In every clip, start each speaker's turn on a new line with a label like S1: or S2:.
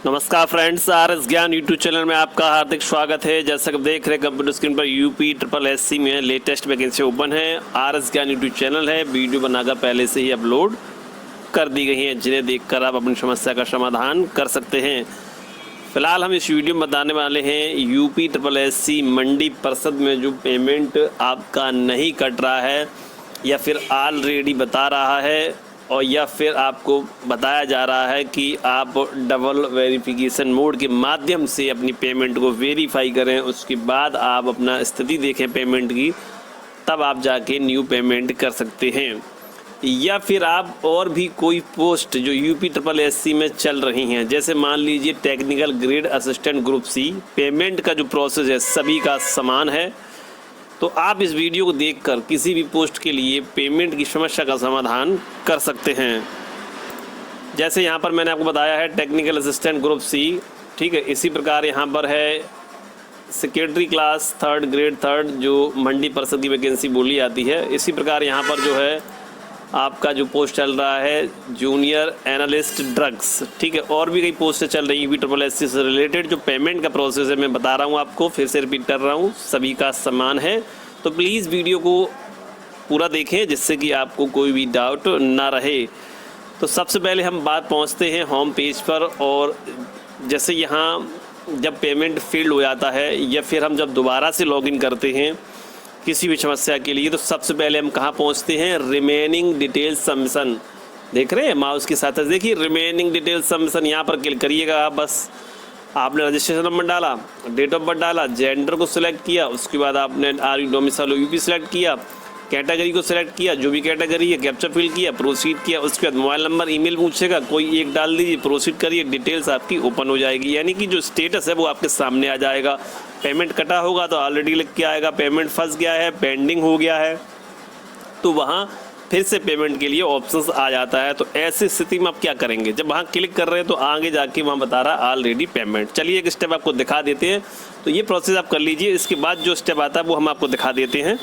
S1: नमस्कार friends, R S ज्ञान YouTube channel में आपका हार्दिक स्वागत है। जैसा कि आप देख रहे हैं कंप्यूटर स्क्रीन पर यूपी ट्रिपल एससी में लेटेस्ट वैकेंसी ओपन है। आर एस ज्ञान यूट्यूब चैनल है, वीडियो बनाकर पहले से ही अपलोड कर दी गई हैं, जिन्हें देखकर आप अपनी समस्या का समाधान कर सकते हैं। फिलहाल हम इस वीडियो में बताने वाले हैं यूपी ट्रिपल एससी मंडी परिषद में जो पेमेंट आपका नहीं कट रहा है या फिर ऑलरेडी बता रहा है और या फिर आपको बताया जा रहा है कि आप डबल वेरिफिकेशन मोड के माध्यम से अपनी पेमेंट को वेरीफाई करें, उसके बाद आप अपना स्थिति देखें पेमेंट की, तब आप जाके न्यू पेमेंट कर सकते हैं। या फिर आप और भी कोई पोस्ट जो यूपी ट्रिपल एससी में चल रही हैं, जैसे मान लीजिए technical grade assistant group C, payment का जो प्रोसेस है सभी का समान है, तो आप इस वीडियो को देखकर किसी भी पोस्ट के लिए पेमेंट की समस्या का समाधान कर सकते हैं। जैसे यहाँ पर मैंने आपको बताया है टेक्निकल असिस्टेंट ग्रुप सी, ठीक है। इसी प्रकार यहाँ पर है secretary class third grade third जो मंडी परिषद की वैकेंसी बोली जाती है। इसी प्रकार यहाँ पर जो है आपका जो पोस्ट चल रहा है जूनियर एनालिस्ट ड्रग्स, ठीक है। और भी कई पोस्टें चल रही हैं यूपी ट्रिपल एससी से रिलेटेड। जो पेमेंट का प्रोसेस है मैं बता रहा हूँ आपको, फिर से रिपीट कर रहा हूँ, सभी का समान है। तो प्लीज़ वीडियो को पूरा देखें जिससे कि आपको कोई भी डाउट ना रहे। तो सबसे पहले हम बात पहुँचते हैं होम पेज पर। और जैसे यहाँ जब पेमेंट फेल्ड हो जाता है या फिर हम जब दोबारा से लॉगिन करते हैं किसी भी समस्या के लिए, तो सबसे पहले हम कहाँ पहुँचते हैं, रिमेनिंग डिटेल्स सबमिशन। देख रहे हैं माउस के साथ, देखिए रिमेनिंग डिटेल्स सबमिशन, यहाँ पर क्लिक करिएगा आप। बस आपने रजिस्ट्रेशन नंबर डाला, डेट ऑफ बर्थ डाला, जेंडर को सिलेक्ट किया, उसके बाद आपने are you domicile UP select किया, कैटेगरी को सिलेक्ट किया, जो भी कैटेगरी है कैप्चा फिल किया, प्रोसीड किया। उसके बाद मोबाइल नंबर ईमेल पूछेगा, कोई एक डाल दीजिए, प्रोसीड करिए, डिटेल्स आपकी ओपन हो जाएगी। यानी कि जो स्टेटस है वो आपके सामने आ जाएगा। पेमेंट कटा होगा तो ऑलरेडी लिख के आएगा, पेमेंट फंस गया है, पेंडिंग हो गया है, तो वहाँ फिर से पेमेंट के लिए ऑप्शंस आ जाता है। तो ऐसी स्थिति में आप क्या करेंगे, जब वहाँ क्लिक कर रहे हैं तो आगे जाके वहाँ बता रहा है ऑलरेडी पेमेंट। चलिए एक स्टेप आपको दिखा देते हैं, तो ये प्रोसेस आप कर लीजिए। इसके बाद जो स्टेप आता है वो हम आपको दिखा देते हैं।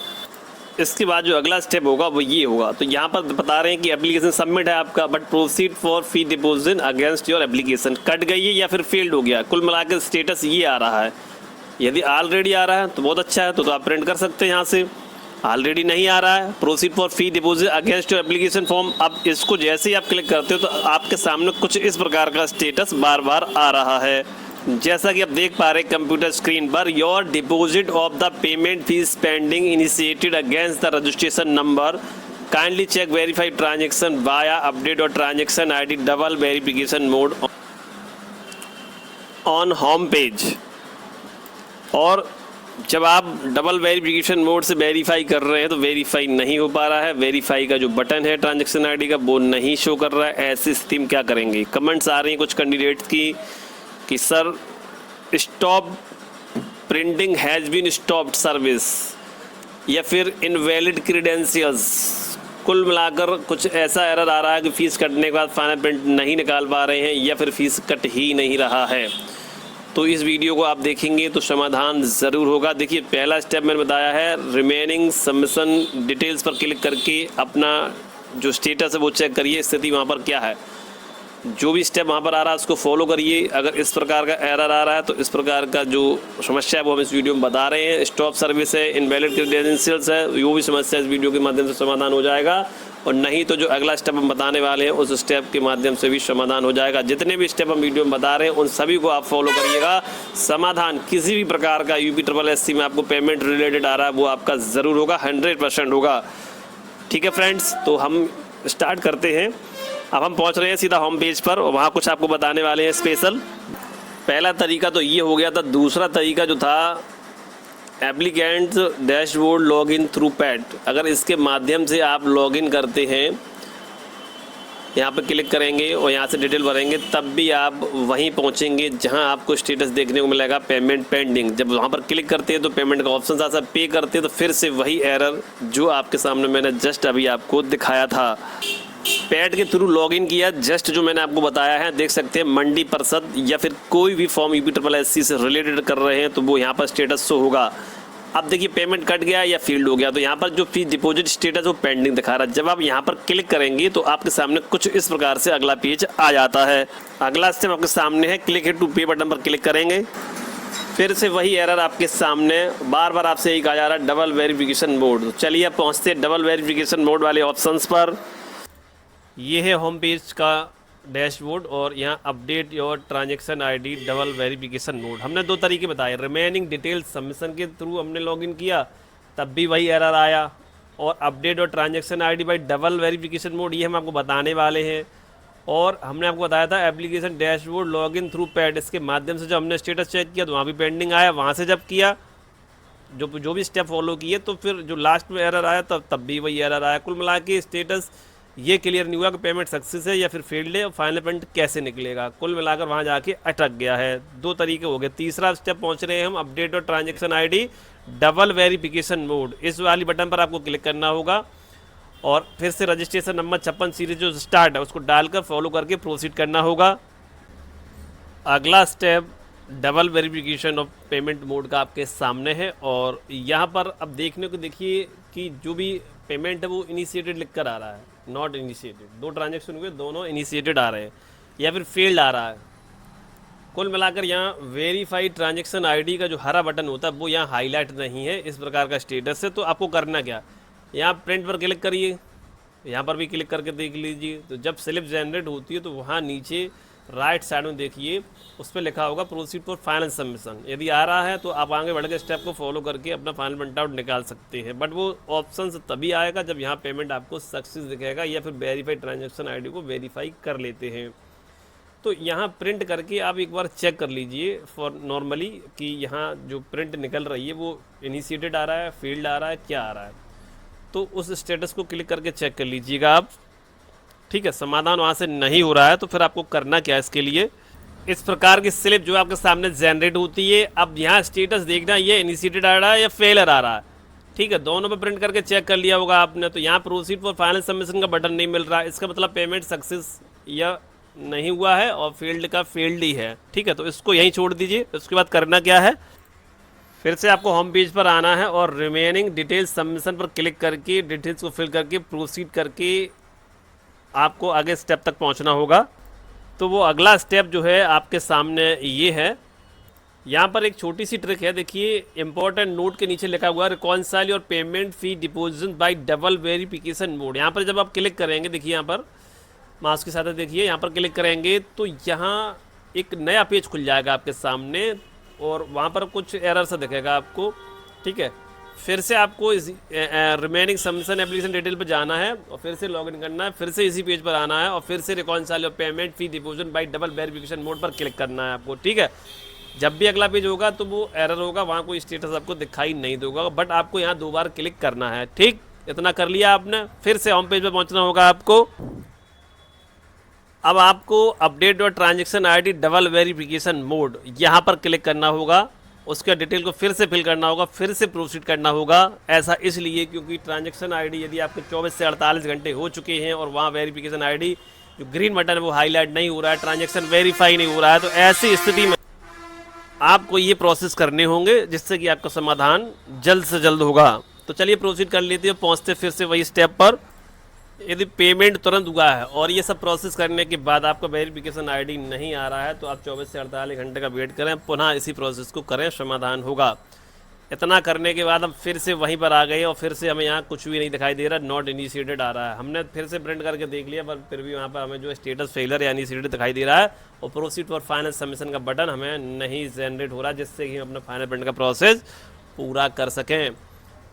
S1: इसके बाद जो अगला स्टेप होगा वो ये होगा। तो यहाँ पर बता रहे हैं कि एप्लीकेशन सबमिट है आपका, but proceed for fee deposit against your application, cut गई है या फिर फेल्ड हो गया, कुल मिलाकर स्टेटस ये आ रहा है। यदि ऑलरेडी आ रहा है तो बहुत अच्छा है, तो आप प्रिंट कर सकते हैं यहाँ से। ऑलरेडी नहीं आ रहा है, proceed for fee deposit against your application form. अब इसको जैसे ही आप क्लिक करते हो तो आपके सामने कुछ इस प्रकार का स्टेटस बार बार आ रहा है। जैसा कि आप देख पा रहे हैं कंप्यूटर स्क्रीन पर, your deposit of the payment fees pending initiated against the registration number, kindly check verify transaction via update और transaction ID double verification mode on home page. और जब आप डबल वेरिफिकेशन मोड से verify कर रहे हैं तो वेरीफाई नहीं हो पा रहा है, वेरीफाई का जो बटन है ट्रांजेक्शन आईडी का वो नहीं शो कर रहा है। ऐसी स्थिति में क्या करेंगे, कमेंट्स आ रही हैं कुछ कैंडिडेट्स की कि sir stop printing has been stopped service या फिर इनवैलिड क्रीडेंशियल्स। कुल मिलाकर कुछ ऐसा एरर आ रहा है कि फ़ीस कटने के बाद फाइनल प्रिंट नहीं निकाल पा रहे हैं या फिर फ़ीस कट ही नहीं रहा है। तो इस वीडियो को आप देखेंगे तो समाधान ज़रूर होगा। देखिए पहला स्टेप मैंने बताया है, रिमेनिंग सबमिशन डिटेल्स पर क्लिक करके अपना जो स्टेटस है वो चेक करिए, स्थिति वहाँ पर क्या है। जो भी स्टेप वहाँ पर आ रहा है उसको फॉलो करिए। अगर इस प्रकार का एरर आ रहा है तो इस प्रकार का जो समस्या है वो हम इस वीडियो में बता रहे हैं। स्टॉप सर्विस है, इनवैलिड क्रेडेंशियल्स है, वो भी समस्या इस वीडियो के माध्यम से समाधान हो जाएगा। और नहीं तो जो अगला स्टेप हम बताने वाले हैं उस स्टेप के माध्यम से भी समाधान हो जाएगा। जितने भी स्टेप हम वीडियो में बता रहे हैं उन सभी को आप फॉलो करिएगा। समाधान किसी भी प्रकार का यूपी ट्रिपल एससी में आपको पेमेंट रिलेटेड आ रहा है वो आपका ज़रूर होगा, 100% होगा। ठीक है फ्रेंड्स, तो हम स्टार्ट करते हैं। अब हम पहुंच रहे हैं सीधा होम पेज पर और वहाँ कुछ आपको बताने वाले हैं स्पेशल। पहला तरीका तो ये हो गया था। दूसरा तरीका जो था applicant dashboard login through pad, अगर इसके माध्यम से आप लॉगिन करते हैं, यहाँ पर क्लिक करेंगे और यहाँ से डिटेल भरेंगे, तब भी आप वहीं पहुँचेंगे जहाँ आपको स्टेटस देखने को मिलेगा पेमेंट पेंडिंग। जब वहाँ पर क्लिक करते हैं तो पेमेंट का ऑप्शन आता है, पे करते हैं तो फिर से वही एरर जो आपके सामने मैंने जस्ट अभी आपको दिखाया था। पैड के थ्रू लॉगिन किया, जस्ट जो मैंने आपको बताया है, देख सकते हैं मंडी परिषद या फिर कोई भी फॉर्म यूपी ट्रिपल एससी से रिलेटेड कर रहे हैं तो वो यहाँ पर स्टेटस शो होगा। अब देखिए पेमेंट कट गया या फील्ड हो गया, तो यहाँ पर जो फीस डिपॉजिट स्टेटस वो पेंडिंग दिखा रहा है। जब आप यहाँ पर क्लिक करेंगे तो आपके सामने कुछ इस प्रकार से अगला पेज आ जाता है। अगला स्टेप आपके सामने है, क्लिक हियर टू पे बटन पर क्लिक करेंगे। फिर से वही एरर आपके सामने बार बार आपसे यही कहा जा रहा है डबल वेरिफिकेशन मोड। तो चलिए अब पहुँचते हैं डबल वेरिफिकेशन मोड वाले ऑप्शंस पर। ये है होम पेज का डैशबोर्ड और यहाँ update your transaction ID double verification mode. हमने दो तरीके बताए, रिमेनिंग डिटेल्स सबमिशन के थ्रू हमने लॉगिन किया तब भी वही एरर आया, और अपडेट और transaction ID by double verification mode ये हम आपको बताने वाले हैं। और हमने आपको बताया था application dashboard login through pad, इसके माध्यम से जब हमने स्टेटस चेक किया तो वहाँ भी पेंडिंग आया, वहाँ से जब किया जो भी स्टेप फॉलो किए तो फिर जो लास्ट में एरर आया तब भी वही एरर आया। कुल मिला के स्टेटस ये क्लियर नहीं हुआ कि पेमेंट सक्सेस है या फिर फेल्ड है, और फाइनल पेमेंट कैसे निकलेगा। कुल मिलाकर वहाँ जाके अटक गया है। दो तरीके हो गए। तीसरा स्टेप पहुँच रहे हैं हम, अपडेट और transaction ID double verification mode. इस वाली बटन पर आपको क्लिक करना होगा और फिर से रजिस्ट्रेशन नंबर 56 सीरीज जो स्टार्ट है उसको डालकर फॉलो करके प्रोसीड करना होगा। अगला step double verification of payment mode का आपके सामने है, और यहाँ पर अब देखने को देखिए कि जो भी पेमेंट है वो इनिशिएटेड लिख कर आ रहा है, नॉट इनिशिएटेड। दो ट्रांजेक्शन हुए, दोनों इनिशिएटेड आ रहे हैं या फिर फेल्ड आ रहा है। कुल मिलाकर यहाँ वेरीफाइड ट्रांजैक्शन आईडी का जो हरा बटन होता है वो यहाँ हाईलाइट नहीं है, इस प्रकार का स्टेटस है। तो आपको करना क्या, यहाँ प्रिंट पर क्लिक करिए, यहाँ पर भी क्लिक करके देख लीजिए। तो जब स्लिप जनरेट होती है तो वहाँ नीचे राइट साइड में देखिए उस पर लिखा होगा प्रोसीड फॉर फाइनल सबमिशन। यदि आ रहा है तो आप आगे बढ़ के स्टेप को फॉलो करके अपना फाइनल प्रिंट आउट निकाल सकते हैं। बट वो ऑप्शन तभी आएगा जब यहाँ पेमेंट आपको सक्सेस दिखेगा या फिर वेरीफाइड ट्रांजैक्शन आईडी को वेरीफाई कर लेते हैं। तो यहाँ प्रिंट करके आप एक बार चेक कर लीजिए फॉर नॉर्मली कि यहाँ जो प्रिंट निकल रही है वो इनिशिएटेड आ रहा है, फील्ड आ रहा है, क्या आ रहा है। तो उस स्टेटस को क्लिक करके चेक कर लीजिएगा आप। ठीक है, समाधान वहाँ से नहीं हो रहा है तो फिर आपको करना क्या है, इसके लिए इस प्रकार की स्लिप जो आपके सामने जनरेट होती है। अब यहाँ स्टेटस देखना, ये इनिशिएटेड आ रहा है या फेलर आ रहा है। ठीक है, दोनों पे प्रिंट करके चेक कर लिया होगा आपने। तो यहाँ प्रोसीड फॉर फाइनल सबमिशन का बटन नहीं मिल रहा है, इसका मतलब पेमेंट सक्सेस या नहीं हुआ है और फील्ड का फील्ड ही है। ठीक है, तो इसको यहीं छोड़ दीजिए। उसके बाद करना क्या है, फिर से आपको होम पेज पर आना है और रिमेनिंग डिटेल्स सबमिशन पर क्लिक करके डिटेल्स को फिल करके प्रोसीड करके आपको आगे स्टेप तक पहुंचना होगा। तो वो अगला स्टेप जो है आपके सामने ये है। यहाँ पर एक छोटी सी ट्रिक है, देखिए इंपॉर्टेंट नोट के नीचे लिखा हुआ है reconcile your payment fee deposit bye double verification mode. यहाँ पर जब आप क्लिक करेंगे, देखिए यहाँ पर माउस के साथ देखिए, यहाँ पर क्लिक करेंगे तो यहाँ एक नया पेज खुल जाएगा आपके सामने और वहाँ पर कुछ एरर सा दिखेगा आपको। ठीक है, फिर से आपको इस रिमेनिंग सबमिशन एप्लीकेशन डिटेल पर जाना है और फिर से लॉगिन करना है, फिर से इसी पेज पर आना है और फिर से reconcile your payment fee deposit bye double verification mode पर क्लिक करना है आपको। ठीक है, जब भी अगला पेज होगा तो वो एरर होगा, वहाँ कोई स्टेटस आपको दिखाई नहीं देगा, बट आपको यहाँ 2 बार क्लिक करना है। ठीक, इतना कर लिया आपने, फिर से होम पेज पर पहुँचना होगा आपको। अब आपको अपडेट और transaction ID double verification mode यहाँ पर क्लिक करना होगा, उसके डिटेल को फिर से फिल करना होगा, फिर से प्रोसीड करना होगा। ऐसा इसलिए क्योंकि ट्रांजैक्शन आईडी यदि आपके 24 से 48 घंटे हो चुके हैं और वहाँ वेरिफिकेशन आईडी जो ग्रीन बटन है वो हाईलाइट नहीं हो रहा है, ट्रांजैक्शन वेरीफाई नहीं हो रहा है, तो ऐसी स्थिति में आपको ये प्रोसेस करने होंगे जिससे कि आपका समाधान जल्द से जल्द होगा। तो चलिए प्रोसीड कर लेते हैं, पहुँचते फिर से वही स्टेप पर। यदि पेमेंट तुरंत हुआ है और ये सब प्रोसेस करने के बाद आपका वेरिफिकेशन आईडी नहीं आ रहा है तो आप 24 से 48 घंटे का वेट करें, पुनः इसी प्रोसेस को करें, समाधान होगा। इतना करने के बाद हम फिर से वहीं पर आ गए और फिर से हमें यहाँ कुछ भी नहीं दिखाई दे रहा, नॉट इनिशिएटेड आ रहा है। हमने फिर से प्रिंट करके देख लिया पर फिर भी वहाँ पर हमें जो स्टेटस फेलर या इनिशिएटेड दिखाई दे रहा है और प्रोसीड फॉर फाइनल सबमिशन का बटन हमें नहीं जनरेट हो रहा, जिससे कि हम अपना फाइनल प्रिंट का प्रोसेस पूरा कर सकें।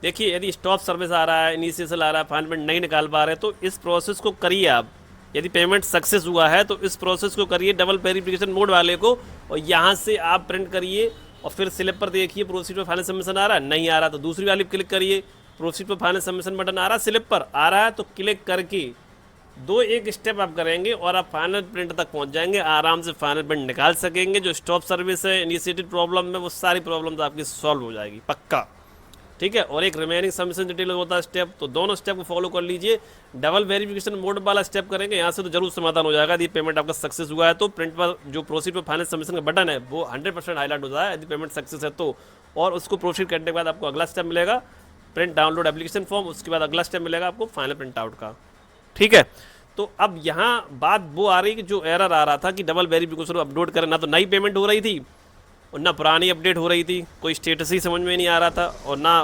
S1: देखिए, यदि स्टॉप सर्विस आ रहा है, इनिशियल आ रहा है, फाइनल पेमेंट नहीं निकाल पा रहे तो इस प्रोसेस को करिए आप। यदि पेमेंट सक्सेस हुआ है तो इस प्रोसेस को करिए डबल वेरिफिकेशन मोड वाले को, और यहाँ से आप प्रिंट करिए और फिर स्लिप पर देखिए प्रोसीड पर फाइनल सबमिशन आ रहा है, नहीं आ रहा तो दूसरी वाली क्लिक करिए, प्रोसीड पर फाइनल सबमिशन बटन आ रहा है, स्लिप पर आ रहा है तो क्लिक करके 2-1 स्टेप आप करेंगे और आप फाइनल प्रिंट तक पहुँच जाएंगे, आराम से फाइनल प्रिंट निकाल सकेंगे। जो स्टॉप सर्विस है, इनिशिएटेड प्रॉब्लम है, वो सारी प्रॉब्लम आपकी सॉल्व हो जाएगी पक्का। ठीक है, और एक रिमेनिंग सबमिशन डिटेल होता है स्टेप, तो दोनों स्टेप को फॉलो कर लीजिए। डबल वेरिफिकेशन मोड वाला स्टेप करेंगे, यहाँ से तो जरूर समाधान हो जाएगा। यदि पेमेंट आपका सक्सेस हुआ है तो प्रिंट पर जो प्रोसीड पर फाइनल सबमिशन का बटन है वो 100% हाईलाइट हो जाता है यदि पेमेंट सक्सेस है तो। और उसको प्रोसीड करने के बाद आपको अगला स्टेप मिलेगा प्रिंट डाउनलोड एप्लीकेशन फॉर्म, उसके बाद अगला स्टेप मिलेगा आपको फाइनल प्रिंट आउट का। ठीक है, तो अब यहाँ बात वो आ रही कि जो एरर आ रहा था कि डबल वेरिफिकेशन अपलोड करें, ना तो नई पेमेंट हो रही थी और ना पुरानी अपडेट हो रही थी, कोई स्टेटस ही समझ में नहीं आ रहा था और ना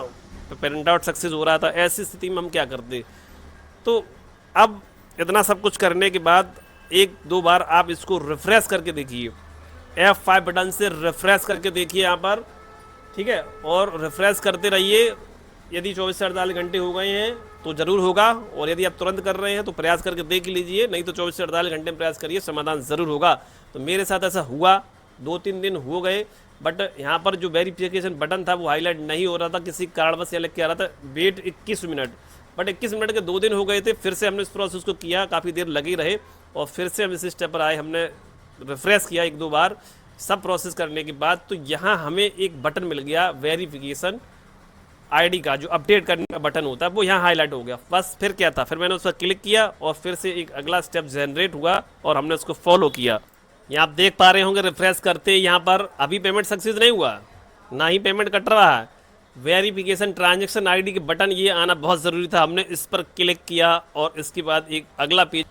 S1: प्रिंट आउट सक्सेस हो रहा था। ऐसी स्थिति में हम क्या करते? तो अब इतना सब कुछ करने के बाद एक दो बार आप इसको रिफ्रेश करके देखिए, F5 बटन से रिफ्रेश करके देखिए यहाँ पर। ठीक है, और रिफ्रेश करते रहिए। यदि 24 से 48 घंटे हो गए हैं तो ज़रूर होगा, और यदि आप तुरंत कर रहे हैं तो प्रयास करके देख लीजिए, नहीं तो 24 से 48 घंटे में प्रयास करिए, समाधान ज़रूर होगा। तो मेरे साथ ऐसा हुआ, 2-3 दिन हो गए, बट यहाँ पर जो वेरिफिकेशन बटन था वो हाईलाइट नहीं हो रहा था, किसी कारणवश ये लिख के आ रहा था वेट 21 मिनट, बट 21 मिनट के 2 दिन हो गए थे। फिर से हमने इस प्रोसेस को किया, काफ़ी देर लगी रहे, और फिर से हम इस स्टेप पर आए, हमने रिफ्रेश किया 1-2 बार सब प्रोसेस करने के बाद। तो यहाँ हमें एक बटन मिल गया वेरिफिकेशन आईडी का, जो अपडेट करने का बटन होता है वो यहाँ हाईलाइट हो गया। बस फिर क्या था, फिर मैंने उस पर क्लिक किया और फिर से एक अगला स्टेप जनरेट हुआ और हमने उसको फॉलो किया। यहाँ आप देख पा रहे होंगे रिफ्रेश करते यहाँ पर अभी पेमेंट सक्सेस नहीं हुआ, ना ही पेमेंट कट रहा है। वेरिफिकेशन ट्रांजैक्शन आईडी के बटन ये आना बहुत ज़रूरी था, हमने इस पर क्लिक किया और इसके बाद एक अगला पेज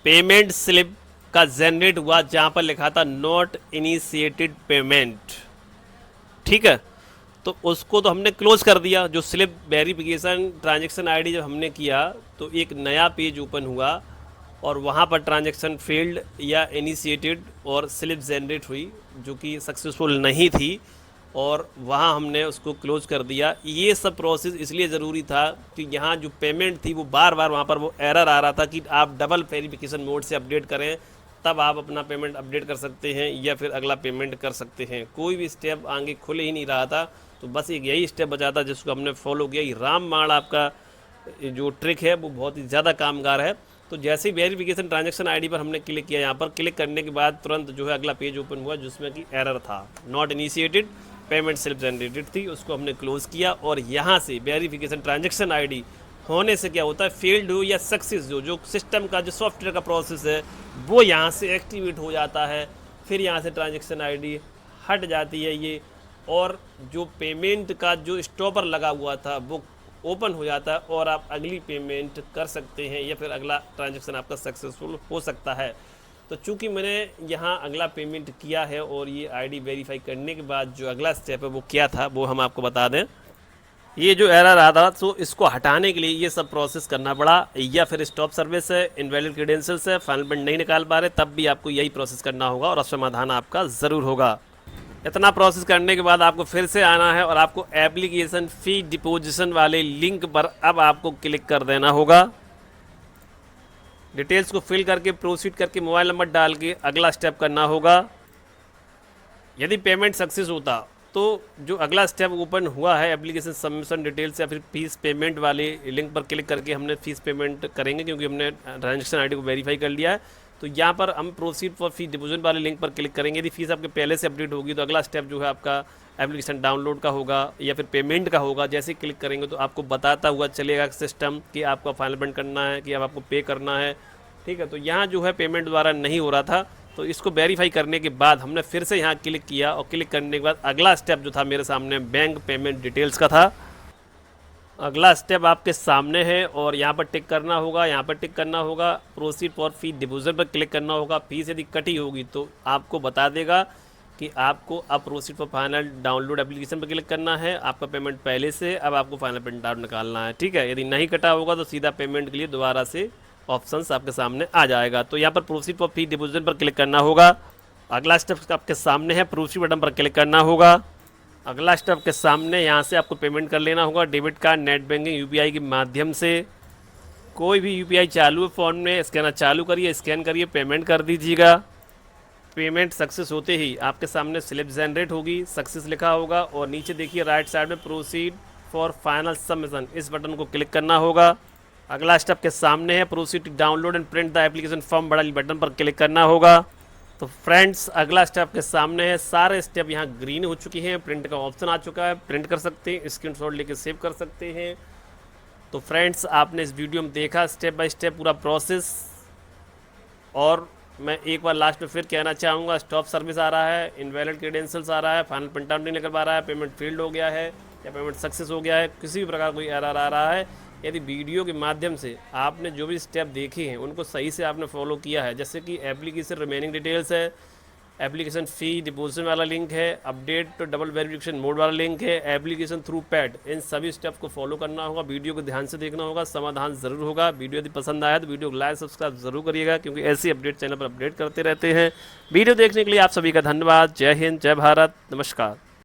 S1: पेमेंट स्लिप का जनरेट हुआ जहाँ पर लिखा था नॉट इनिशिएटेड पेमेंट। ठीक है, तो उसको तो हमने क्लोज कर दिया। जो स्लिप वेरिफिकेशन ट्रांजैक्शन आईडी जब हमने किया तो एक नया पेज ओपन हुआ और वहाँ पर ट्रांजैक्शन फेल्ड या इनिशिएटेड और स्लिप जनरेट हुई जो कि सक्सेसफुल नहीं थी, और वहाँ हमने उसको क्लोज कर दिया। ये सब प्रोसेस इसलिए ज़रूरी था कि यहाँ जो पेमेंट थी वो बार बार वहाँ पर वो एरर आ रहा था कि आप डबल वेरिफिकेशन मोड से अपडेट करें, तब आप अपना पेमेंट अपडेट कर सकते हैं या फिर अगला पेमेंट कर सकते हैं। कोई भी स्टेप आगे खुल ही नहीं रहा था, तो बस एक यही स्टेप बचा था जिसको हमने फॉलो किया। ये रामबाण आपका जो ट्रिक है वो बहुत ही ज़्यादा कामगार है। तो जैसे ही वेरिफिकेशन ट्रांजैक्शन आईडी पर हमने क्लिक किया, यहाँ पर क्लिक करने के बाद तुरंत जो है अगला पेज ओपन हुआ जिसमें कि एरर था, not initiated payment slip generated थी, उसको हमने क्लोज किया। और यहाँ से वेरिफिकेशन ट्रांजैक्शन आईडी होने से क्या होता है, फेल्ड हो या सक्सेस हो, जो सिस्टम का जो सॉफ्टवेयर का प्रोसेस है वो यहाँ से एक्टिवेट हो जाता है। फिर यहाँ से ट्रांजैक्शन आईडी हट जाती है ये, और जो पेमेंट का जो स्टॉपर लगा हुआ था वो ओपन हो जाता है और आप अगली पेमेंट कर सकते हैं या फिर अगला ट्रांजैक्शन आपका सक्सेसफुल हो सकता है। तो चूंकि मैंने यहाँ अगला पेमेंट किया है और ये आईडी वेरीफाई करने के बाद जो अगला स्टेप है वो क्या था वो हम आपको बता दें। ये जो एरर आ रहा तो इसको हटाने के लिए ये सब प्रोसेस करना पड़ा, या फिर स्टॉप सर्विस है, इनवैलिड क्रेडेंशियल्स है, फाइनल प्रिंट नहीं निकाल पा रहे, तब भी आपको यही प्रोसेस करना होगा और समाधान आपका ज़रूर होगा। इतना प्रोसेस करने के बाद आपको फिर से आना है और आपको एप्लीकेशन फ़ी डिपोजिशन वाले लिंक पर अब आपको क्लिक कर देना होगा। डिटेल्स को फिल करके प्रोसीड करके मोबाइल नंबर डाल के अगला स्टेप करना होगा। यदि पेमेंट सक्सेस होता तो जो अगला स्टेप ओपन हुआ है एप्लीकेशन सबमिशन डिटेल्स या फिर फीस पेमेंट वाले लिंक पर क्लिक करके हमने फ़ीस पेमेंट करेंगे, क्योंकि हमने ट्रांजैक्शन आईडी को वेरीफाई कर लिया है। तो यहाँ पर हम प्रोसीड फॉर फी डिपोजिट वाले लिंक पर क्लिक करेंगे। यदि फीस आपके पहले से अपडेट होगी तो अगला स्टेप जो है आपका एप्लीकेशन डाउनलोड का होगा या फिर पेमेंट का होगा। जैसे ही क्लिक करेंगे तो आपको बताता हुआ चलेगा सिस्टम कि आपका फाइनल पेमेंट करना है कि अब आपको पे करना है। ठीक है, तो यहाँ जो है पेमेंट द्वारा नहीं हो रहा था, तो इसको वेरीफाई करने के बाद हमने फिर से यहाँ क्लिक किया और क्लिक करने के बाद अगला स्टेप जो था मेरे सामने बैंक पेमेंट डिटेल्स का था। अगला स्टेप आपके सामने है और यहाँ पर टिक करना होगा, यहाँ पर टिक करना होगा, प्रोसीड फॉर फी डिपोजिट पर क्लिक करना होगा। फीस यदि कटी होगी तो आपको बता देगा कि आपको अब proceed for final download application पर क्लिक करना है। आपका पेमेंट पहले से, अब आपको फाइनल प्रिंट आउट निकालना है। ठीक है, यदि नहीं कटा होगा तो सीधा पेमेंट के लिए दोबारा से ऑप्शंस आपके सामने आ जाएगा। तो यहाँ पर प्रोसीड फॉर फी डिपोजिट पर क्लिक करना होगा। अगला स्टेप आपके सामने है, प्रोसीड बटन पर क्लिक करना होगा। अगला स्टेप के सामने यहाँ से आपको पेमेंट कर लेना होगा debit card, net banking, UPI के माध्यम से। कोई भी यूपीआई चालू है फ़ोन में, स्कैनर चालू करिए, स्कैन करिए, पेमेंट कर दीजिएगा। पेमेंट सक्सेस होते ही आपके सामने स्लिप जनरेट होगी, सक्सेस लिखा होगा, और नीचे देखिए राइट साइड में प्रोसीड फॉर फाइनल सबमिशन, इस बटन को क्लिक करना होगा। अगला स्टेप के सामने है, proceed to download and print the application form, बड़ा बटन पर क्लिक करना होगा। तो फ्रेंड्स अगला स्टेप के सामने है। सारे स्टेप यहाँ ग्रीन हो चुकी हैं, प्रिंट का ऑप्शन आ चुका है, प्रिंट कर सकते हैं, स्क्रीनशॉट लेके सेव कर सकते हैं। तो फ्रेंड्स आपने इस वीडियो में देखा स्टेप बाय स्टेप पूरा प्रोसेस। और मैं एक बार लास्ट में फिर कहना चाहूँगा, स्टॉप सर्विस आ रहा है, इनवैलिड क्रेडेंशियल्स आ रहा है, फाइनल प्रिंट आउट नहीं निकल पा रहा है, पेमेंट फेल्ड हो गया है या पेमेंट सक्सेस हो गया है, किसी भी प्रकार कोई एरर आ रहा है। यदि वीडियो के माध्यम से आपने जो भी स्टेप देखे हैं उनको सही से आपने फॉलो किया है, जैसे कि एप्लीकेशन रिमेनिंग डिटेल्स है, एप्लीकेशन फ़ी डिपोजिशन वाला लिंक है, अपडेट तो डबल वेरिफिकेशन मोड वाला लिंक है, एप्लीकेशन थ्रू पैड, इन सभी स्टेप को फॉलो करना होगा। वीडियो को ध्यान से देखना होगा, समाधान ज़रूर होगा। वीडियो यदि पसंद आया तो वीडियो को लाइक सब्सक्राइब जरूर करिएगा, क्योंकि ऐसी अपडेट चैनल पर अपडेट करते रहते हैं। वीडियो देखने के लिए आप सभी का धन्यवाद। जय हिंद, जय भारत, नमस्कार।